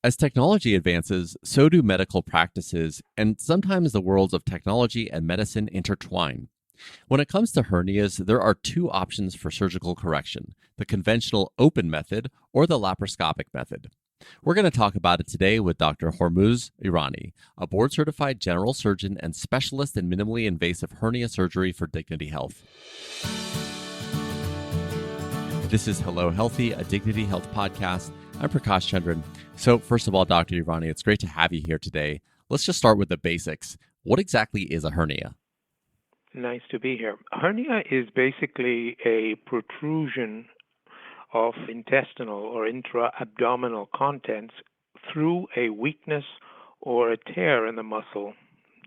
As technology advances, so do medical practices, and sometimes the worlds of technology and medicine intertwine. When it comes to hernias, there are two options for surgical correction: the conventional open method or the laparoscopic method. We're going to talk about it today with Dr. Hormuz Irani, a board certified general surgeon and specialist in minimally invasive hernia surgery for Dignity Health. This is Hello Healthy, a Dignity Health podcast. I'm Prakash Chandran. So, first of all, Dr. Irani, it's great to have you here today. Let's just start with the basics. What exactly is a hernia? Nice to be here. Hernia is basically a protrusion of intestinal or intra-abdominal contents through a weakness or a tear in the muscle,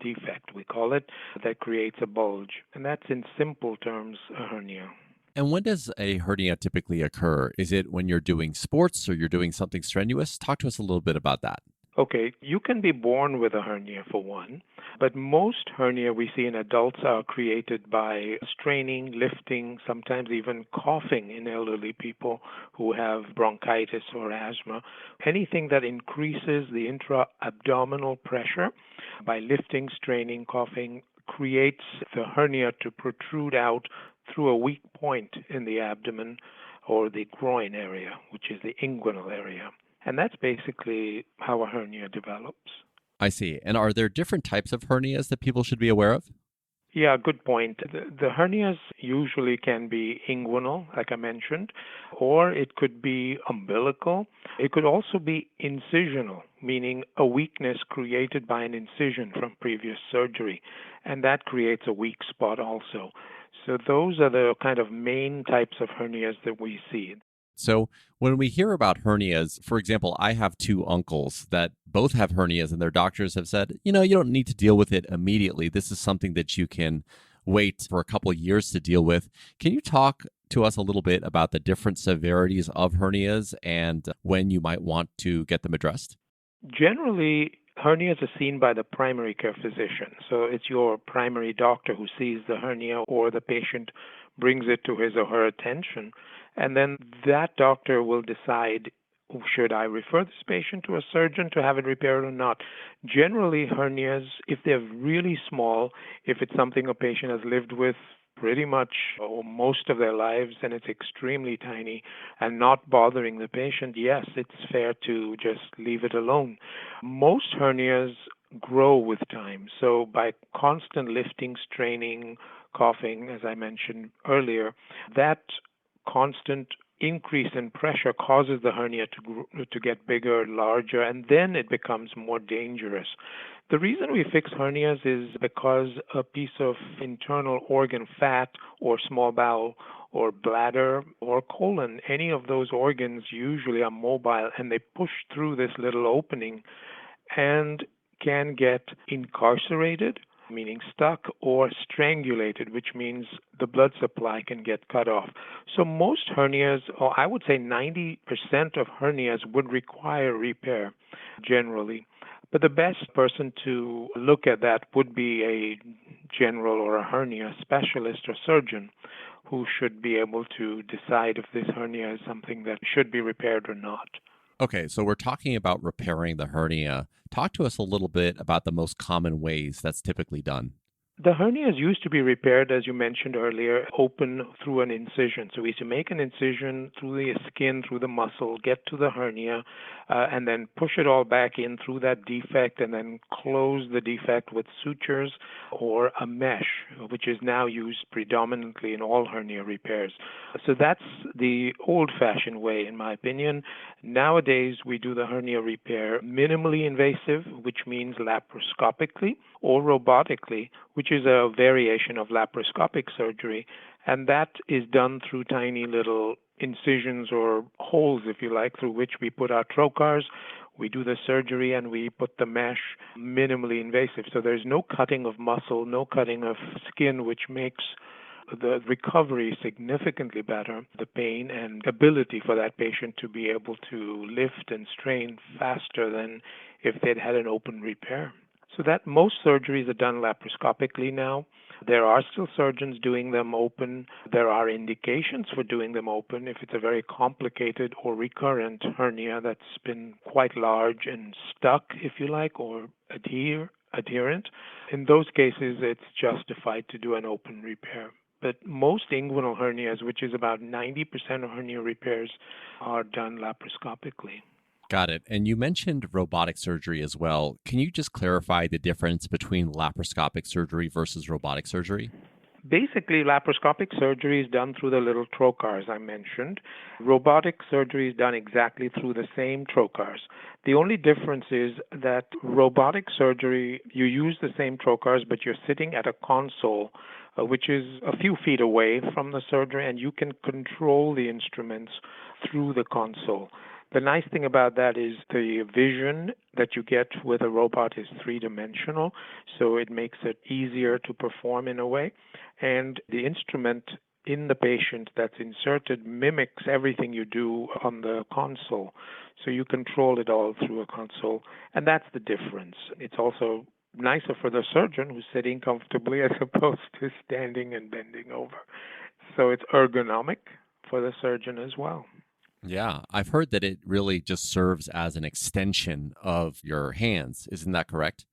defect we call it, that creates a bulge. And that's in simple terms a hernia. And when does a hernia typically occur? Is it when you're doing sports or you're doing something strenuous? Talk to us a little bit about that. Okay, you can be born with a hernia for one, but most hernia we see in adults are created by straining, lifting, sometimes even coughing in elderly people who have bronchitis or asthma. Anything that increases the intra-abdominal pressure by lifting, straining, coughing creates the hernia to protrude out through a weak point in the abdomen or the groin area, which is the inguinal area. And that's basically how a hernia develops. I see. And are there different types of hernias that people should be aware of? Yeah, good point. The hernias usually can be inguinal, like I mentioned, or it could be umbilical. It could also be incisional, meaning a weakness created by an incision from previous surgery, and that creates a weak spot also. So those are the kind of main types of hernias that we see. So, when we hear about hernias, for example, I have two uncles that both have hernias, and their doctors have said, you don't need to deal with it immediately. This is something that you can wait for a couple of years to deal with. Can you talk to us a little bit about the different severities of hernias and when you might want to get them addressed? Generally, hernias are seen by the primary care physician. So it's your primary doctor who sees the hernia or the patient brings it to his or her attention. And then that doctor will decide, should I refer this patient to a surgeon to have it repaired or not? Generally, hernias, if they're really small, if it's something a patient has lived with pretty much or most of their lives and it's extremely tiny and not bothering the patient, yes, it's fair to just leave it alone. Most hernias grow with time. So by constant lifting, straining, coughing, as I mentioned earlier, that constant increase in pressure causes the hernia to get bigger, larger, and then it becomes more dangerous. The reason we fix hernias is because a piece of internal organ, fat or small bowel or bladder or colon, any of those organs usually are mobile and they push through this little opening and can get incarcerated, meaning stuck, or strangulated, which means the blood supply can get cut off. So most hernias, or I would say 90% of hernias, would require repair generally. But the best person to look at that would be a general or a hernia specialist or surgeon who should be able to decide if this hernia is something that should be repaired or not. Okay, so we're talking about repairing the hernia. Talk to us a little bit about the most common ways that's typically done. The hernias used to be repaired, as you mentioned earlier, open through an incision. So we used to make an incision through the skin, through the muscle, get to the hernia, and then push it all back in through that defect and then close the defect with sutures or a mesh, which is now used predominantly in all hernia repairs. So that's the old-fashioned way, in my opinion. Nowadays, we do the hernia repair minimally invasive, which means laparoscopically, or robotically, which is a variation of laparoscopic surgery, and that is done through tiny little incisions or holes, if you like, through which we put our trocars. We do the surgery and we put the mesh minimally invasive. So there's no cutting of muscle, no cutting of skin, which makes the recovery significantly better, the pain and ability for that patient to be able to lift and strain faster than if they'd had an open repair. So that most surgeries are done laparoscopically now. There are still surgeons doing them open. There are indications for doing them open if it's a very complicated or recurrent hernia that's been quite large and stuck, if you like, or adherent. In those cases, it's justified to do an open repair. But most inguinal hernias, which is about 90% of hernia repairs, are done laparoscopically. Got it. And you mentioned robotic surgery as well. Can you just clarify the difference between laparoscopic surgery versus robotic surgery? Basically, laparoscopic surgery is done through the little trocars I mentioned. Robotic surgery is done exactly through the same trocars. The only difference is that robotic surgery, you use the same trocars, but you're sitting at a console, which is a few feet away from the surgery, and you can control the instruments through the console. The nice thing about that is the vision that you get with a robot is three-dimensional, so it makes it easier to perform in a way. And the instrument in the patient that's inserted mimics everything you do on the console. So you control it all through a console, and that's the difference. It's also nicer for the surgeon who's sitting comfortably as opposed to standing and bending over. So it's ergonomic for the surgeon as well. Yeah, I've heard that it really just serves as an extension of your hands. Isn't that correct?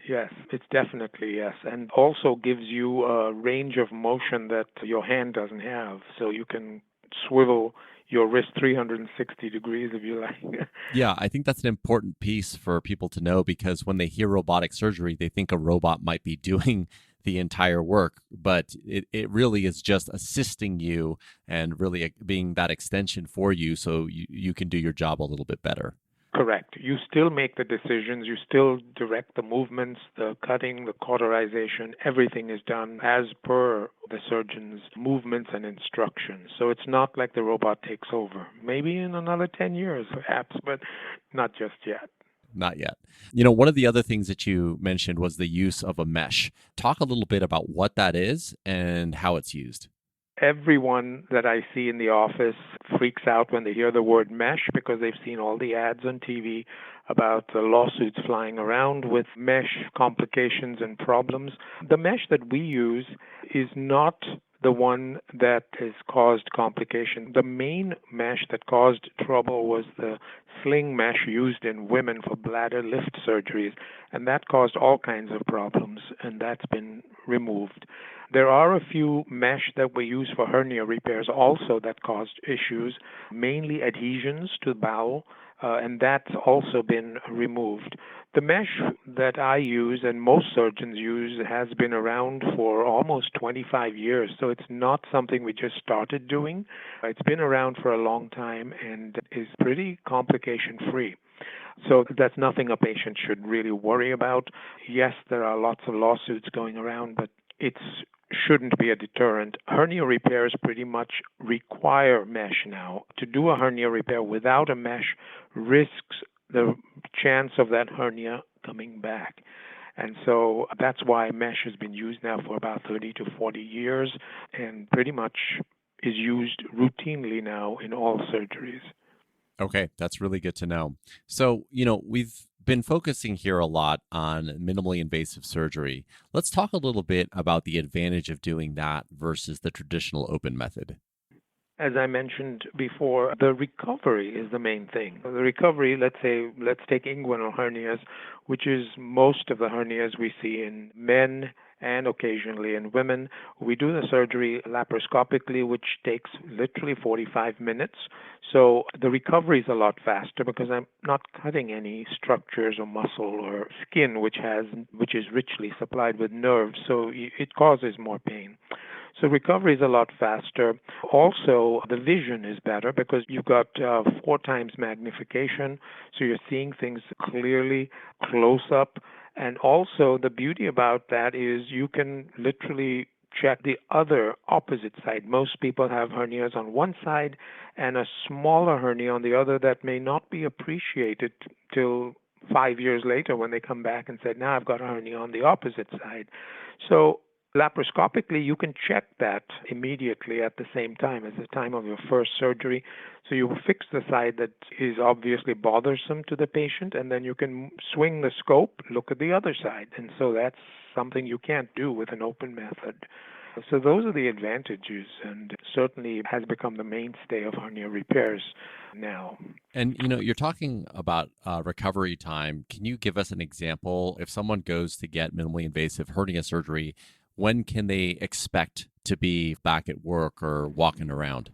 Yes, it's definitely yes. And also gives you a range of motion that your hand doesn't have. So you can swivel your wrist 360 degrees if you like. Yeah, I think that's an important piece for people to know because when they hear robotic surgery, they think a robot might be doing the entire work, but it really is just assisting you and really being that extension for you so you can do your job a little bit better. Correct. You still make the decisions, you still direct the movements, the cutting, the cauterization, everything is done as per the surgeon's movements and instructions. So it's not like the robot takes over. Maybe in another 10 years, perhaps, but not just yet. Not yet. One of the other things that you mentioned was the use of a mesh. Talk a little bit about what that is and how it's used. Everyone that I see in the office freaks out when they hear the word mesh because they've seen all the ads on TV about the lawsuits flying around with mesh complications and problems. The mesh that we use is not the one that has caused complication. The main mesh that caused trouble was the sling mesh used in women for bladder lift surgeries, and that caused all kinds of problems, and that's been removed. There are a few mesh that we use for hernia repairs also that caused issues, mainly adhesions to the bowel, and that's also been removed. The mesh that I use and most surgeons use has been around for almost 25 years, so it's not something we just started doing. It's been around for a long time and is pretty complication-free. So that's nothing a patient should really worry about. Yes, there are lots of lawsuits going around, but it shouldn't be a deterrent. Hernia repairs pretty much require mesh now. To do a hernia repair without a mesh risks the chance of that hernia coming back. And so that's why mesh has been used now for about 30 to 40 years and pretty much is used routinely now in all surgeries. Okay, that's really good to know. So, we've been focusing here a lot on minimally invasive surgery. Let's talk a little bit about the advantage of doing that versus the traditional open method. As I mentioned before, the recovery is the main thing. The recovery, let's take inguinal hernias, which is most of the hernias we see in men and occasionally in women. We do the surgery laparoscopically, which takes literally 45 minutes. So the recovery is a lot faster because I'm not cutting any structures or muscle or skin, which is richly supplied with nerves. So it causes more pain. So recovery is a lot faster. Also, the vision is better because you've got 4 times magnification, so you're seeing things clearly, close up. And also, the beauty about that is you can literally check the other opposite side. Most people have hernias on one side and a smaller hernia on the other that may not be appreciated till 5 years later when they come back and say, now I've got a hernia on the opposite side. So Laparoscopically, you can check that immediately at the same time as the time of your first surgery. So you fix the side that is obviously bothersome to the patient, and then you can swing the scope, look at the other side. And so that's something you can't do with an open method. So those are the advantages, and certainly has become the mainstay of hernia repairs now. And, you're talking about recovery time. Can you give us an example? If someone goes to get minimally invasive hernia surgery, when can they expect to be back at work or walking around?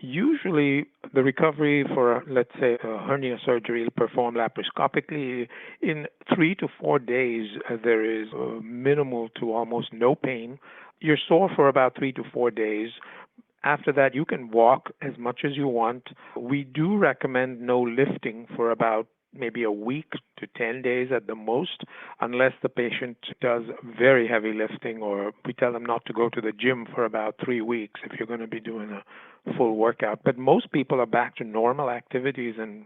Usually, the recovery for, let's say, a hernia surgery performed laparoscopically, in 3 to 4 days, there is minimal to almost no pain. You're sore for about 3 to 4 days. After that, you can walk as much as you want. We do recommend no lifting for about maybe a week to 10 days at the most, unless the patient does very heavy lifting, or we tell them not to go to the gym for about 3 weeks if you're going to be doing a full workout. But most people are back to normal activities in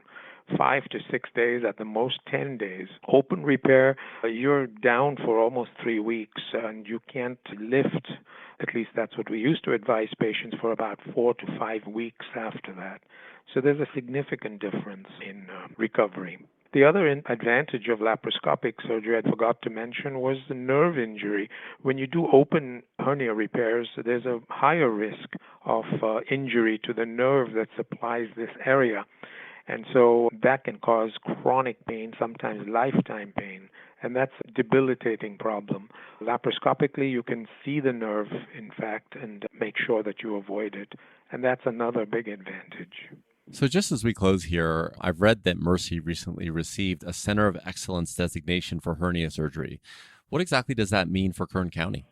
5 to 6 days, at the most 10 days. Open repair, you're down for almost 3 weeks, and you can't lift. At least that's what we used to advise patients, for about 4 to 5 weeks after that. So there's a significant difference in recovery. The other advantage of laparoscopic surgery I forgot to mention was the nerve injury. When you do open hernia repairs, there's a higher risk of injury to the nerve that supplies this area. And so that can cause chronic pain, sometimes lifetime pain, and that's a debilitating problem. Laparoscopically, you can see the nerve, in fact, and make sure that you avoid it, and that's another big advantage. So just as we close here, I've read that Mercy recently received a Center of Excellence designation for hernia surgery. What exactly does that mean for Kern County?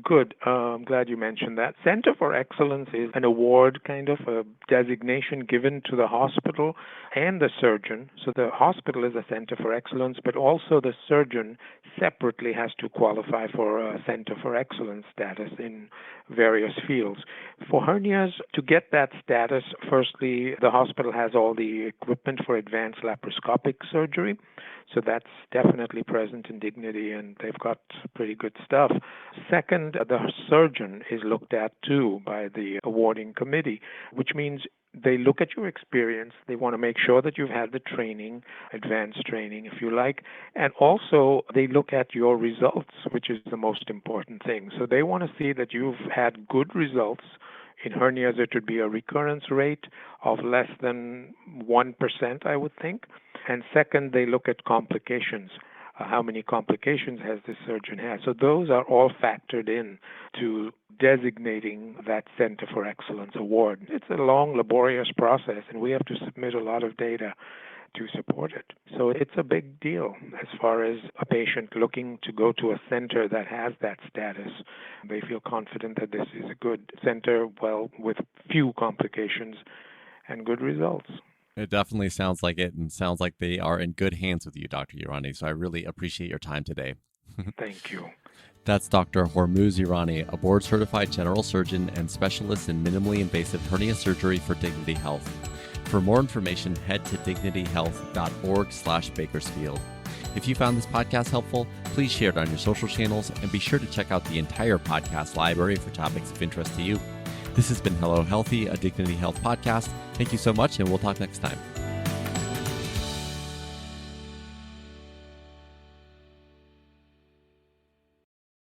Good. I'm glad you mentioned that. Center for Excellence is an award, kind of a designation given to the hospital and the surgeon. So the hospital is a Center for Excellence, but also the surgeon separately has to qualify for a Center for Excellence status in various fields. For hernias, to get that status, firstly, the hospital has all the equipment for advanced laparoscopic surgery. So that's definitely present in Dignity, and they've got pretty good stuff. Second, the surgeon is looked at too by the awarding committee, which means they look at your experience. They want to make sure that you've had the training, advanced training, if you like. And also, they look at your results, which is the most important thing. So they want to see that you've had good results. In hernias, it would be a recurrence rate of less than 1%, I would think. And second, they look at complications. How many complications has this surgeon had? So those are all factored in to designating that Center for Excellence award. It's a long, laborious process, and we have to submit a lot of data to support it. So it's a big deal as far as a patient looking to go to a center that has that status. They feel confident that this is a good center, well, with few complications and good results. It definitely sounds like it, and sounds like they are in good hands with you, Dr. Irani. So I really appreciate your time today. Thank you. That's Dr. Hormuz Irani, a board-certified general surgeon and specialist in minimally invasive hernia surgery for Dignity Health. For more information, head to dignityhealth.org/Bakersfield. If you found this podcast helpful, please share it on your social channels, and be sure to check out the entire podcast library for topics of interest to you. This has been Hello Healthy, a Dignity Health podcast. Thank you so much, and we'll talk next time.